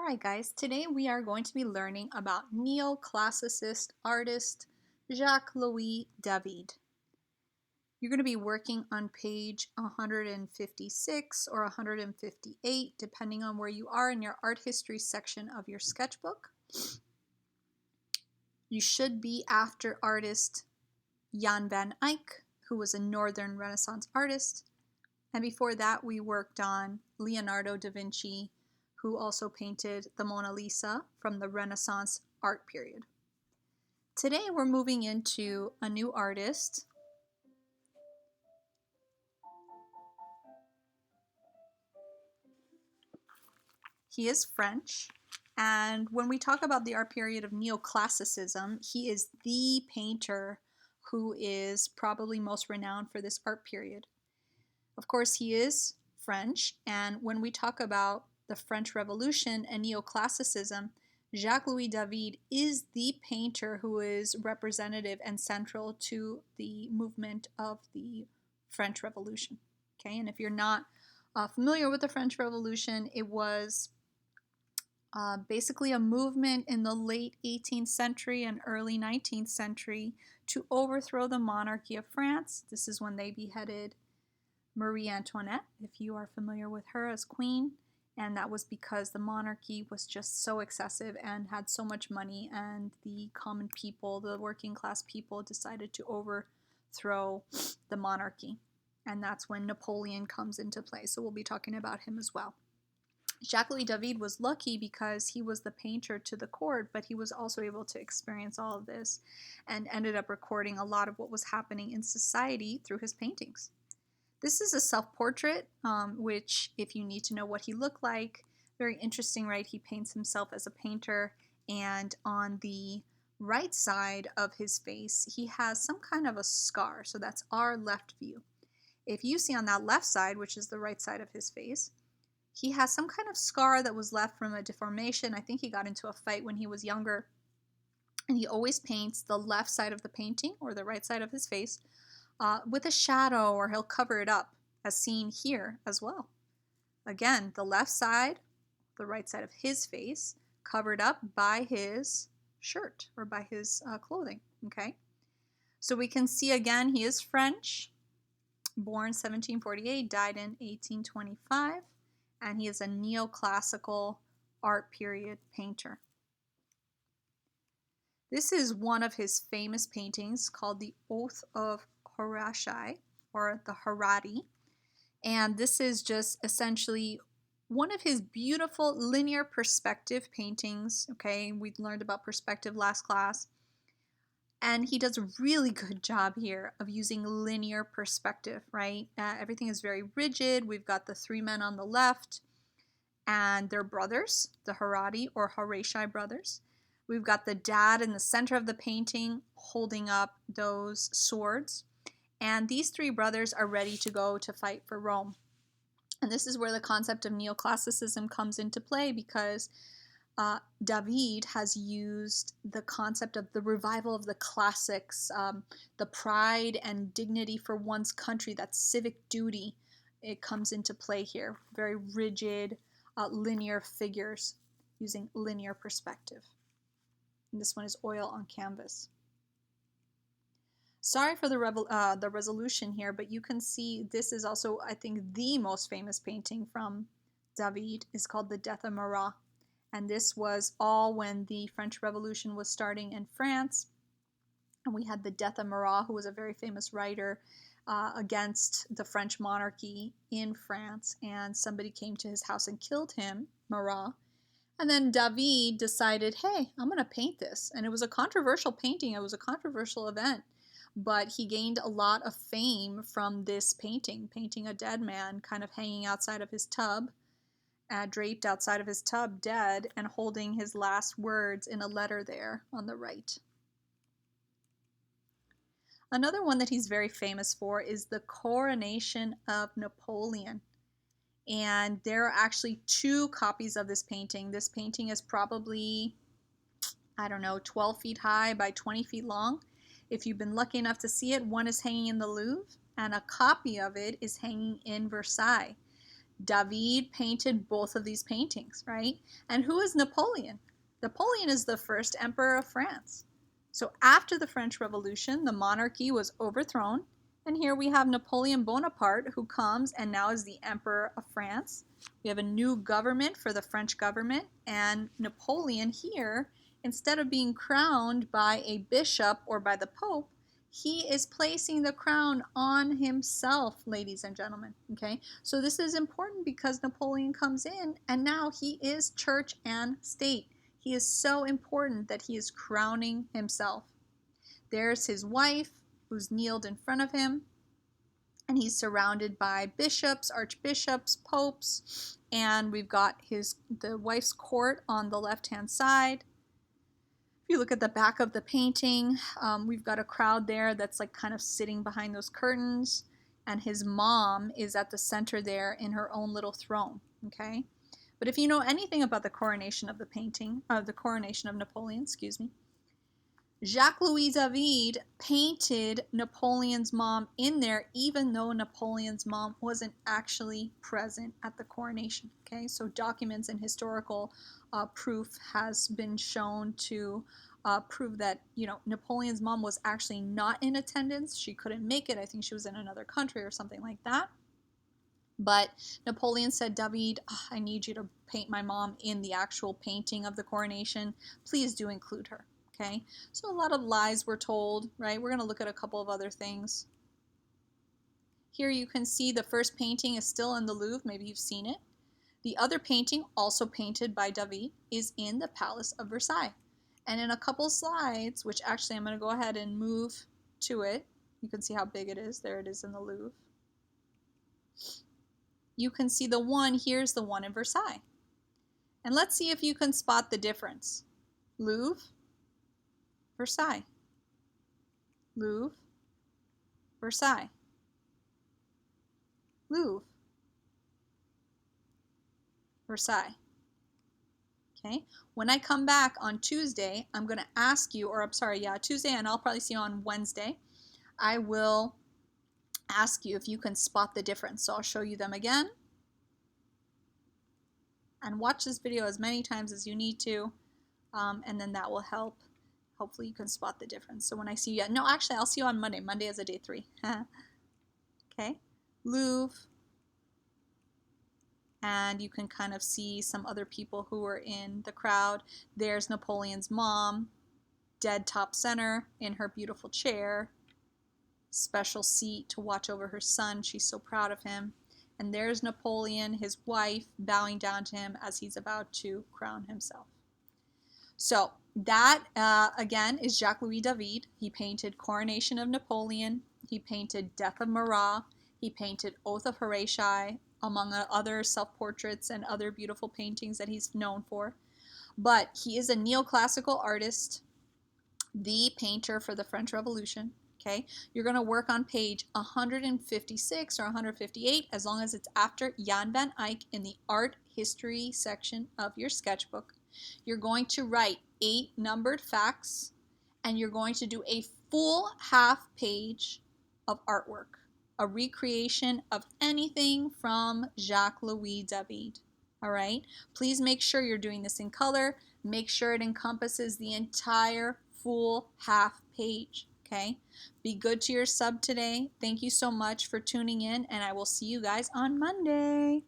Alright guys, today we are going to be learning about neoclassicist artist Jacques-Louis David. You're going to be working on page 156 or 158 depending on where you are in your art history section of your sketchbook. You should be after artist Jan van Eyck, who was a Northern Renaissance artist, and before that we worked on Leonardo da Vinci, who also painted the Mona Lisa from the Renaissance art period. Today we're moving into a new artist. He is French, and when we talk about the art period of neoclassicism, he is the painter who is probably most renowned for this art period. Of course, he is French, and when we talk about the French Revolution and neoclassicism, Jacques-Louis David is the painter who is representative and central to the movement of the French Revolution. Okay, and if you're not familiar with the French Revolution, it was basically a movement in the late 18th century and early 19th century to overthrow the monarchy of France. This is when they beheaded Marie Antoinette, if you are familiar with her as queen, and that was because the monarchy was just so excessive and had so much money, and the common people, the working class people, decided to overthrow the monarchy, and that's when Napoleon comes into play, so we'll be talking about him as well. Jacques-Louis David was lucky because he was the painter to the court, but he was also able to experience all of this and ended up recording a lot of what was happening in society through his paintings. This is a self-portrait, which if you need to know what he looked like, very interesting, right? He paints himself as a painter, and on the right side of his face, he has some kind of a scar. So that's our left view. If you see on that left side, which is the right side of his face, he has some kind of scar that was left from a deformation. I think he got into a fight when he was younger. And he always paints the left side of the painting or the right side of his face with a shadow, or he'll cover it up, as seen here as well. Again, the left side, the right side of his face, covered up by his shirt or by his clothing, okay? So we can see again, he is French, born 1748, died in 1825, and he is a neoclassical art period painter. This is one of his famous paintings called The Oath of Horatii, or the Harati, and this is just essentially one of his beautiful linear perspective paintings. Okay, we learned about perspective last class, and he does a really good job here of using linear perspective, right? Everything is very rigid. We've got the three men on the left, and they're brothers, the Harati or Horatii brothers. We've got the dad in the center of the painting holding up those swords. And these three brothers are ready to go to fight for Rome. And this is where the concept of neoclassicism comes into play, because David has used the concept of the revival of the classics, the pride and dignity for one's country, that civic duty. It comes into play here. Very rigid, linear figures using linear perspective. And this one is oil on canvas. Sorry for the resolution here, but you can see this is also, I think, the most famous painting from David. Is called The Death of Marat. And this was all when the French Revolution was starting in France. And we had the death of Marat, who was a very famous writer against the French monarchy in France. And somebody came to his house and killed him, Marat. And then David decided, hey, I'm going to paint this. And it was a controversial painting. It was a controversial event. But he gained a lot of fame from this painting, painting a dead man kind of hanging outside of his tub, draped outside of his tub, dead, and holding his last words in a letter there on the right. Another one that he's very famous for is the Coronation of Napoleon. And there are actually two copies of this painting. This painting is probably, I don't know, 12 feet high by 20 feet long. If you've been lucky enough to see it, one is hanging in the Louvre, and a copy of it is hanging in Versailles. David painted both of these paintings, right? And who is Napoleon? Napoleon is the first emperor of France. So after the French Revolution, the monarchy was overthrown. And here we have Napoleon Bonaparte, who comes and now is the emperor of France. We have a new government for the French government. And Napoleon here, instead of being crowned by a bishop or by the Pope, he is placing the crown on himself, ladies and gentlemen. Okay, so this is important because Napoleon comes in and now he is church and state. He is so important that he is crowning himself. There's his wife who's kneeled in front of him, and he's surrounded by bishops, archbishops, popes, and we've got the wife's court on the left-hand side. If you look at the back of the painting, we've got a crowd there that's like kind of sitting behind those curtains, and his mom is at the center there in her own little throne, okay? But if you know anything about the coronation of the coronation of Napoleon, excuse me, Jacques-Louis David painted Napoleon's mom in there, even though Napoleon's mom wasn't actually present at the coronation. Okay, so documents and historical proof has been shown to prove that, you know, Napoleon's mom was actually not in attendance. She couldn't make it. I think she was in another country or something like that. But Napoleon said, David, I need you to paint my mom in the actual painting of the coronation. Please do include her. Okay, so a lot of lies were told, right? We're going to look at a couple of other things. Here you can see the first painting is still in the Louvre. Maybe you've seen it. The other painting, also painted by David, is in the Palace of Versailles. And in a couple slides, which actually I'm going to go ahead and move to it. You can see how big it is. There it is in the Louvre. You can see the one, here's the one in Versailles. And let's see if you can spot the difference. Louvre, Versailles, Louvre, Versailles, Louvre, Versailles. Okay, when I come back on Tuesday, I'm going to ask you, or I'm sorry, yeah, Tuesday, and I'll probably see you on Wednesday. I will ask you if you can spot the difference. So I'll show you them again. And watch this video as many times as you need to, and then that will help. Hopefully you can spot the difference. So when I see you, no, actually I'll see you on Monday. Monday is a day 3. Okay, Louvre. And you can kind of see some other people who are in the crowd. There's Napoleon's mom, dead top center in her beautiful chair. Special seat to watch over her son. She's so proud of him. And there's Napoleon, his wife, bowing down to him as he's about to crown himself. So that, again, is Jacques-Louis David. He painted Coronation of Napoleon. He painted Death of Marat. He painted Oath of Horatii, among other self-portraits and other beautiful paintings that he's known for. But he is a neoclassical artist, the painter for the French Revolution. Okay, you're going to work on page 156 or 158, as long as it's after Jan van Eyck, in the art history section of your sketchbook. You're going to write 8 numbered facts, and you're going to do a full half page of artwork, a recreation of anything from Jacques-Louis David. All right, please make sure you're doing this in color. Make sure it encompasses the entire full half page. Okay, be good to your sub today. Thank you so much for tuning in, and I will see you guys on Monday.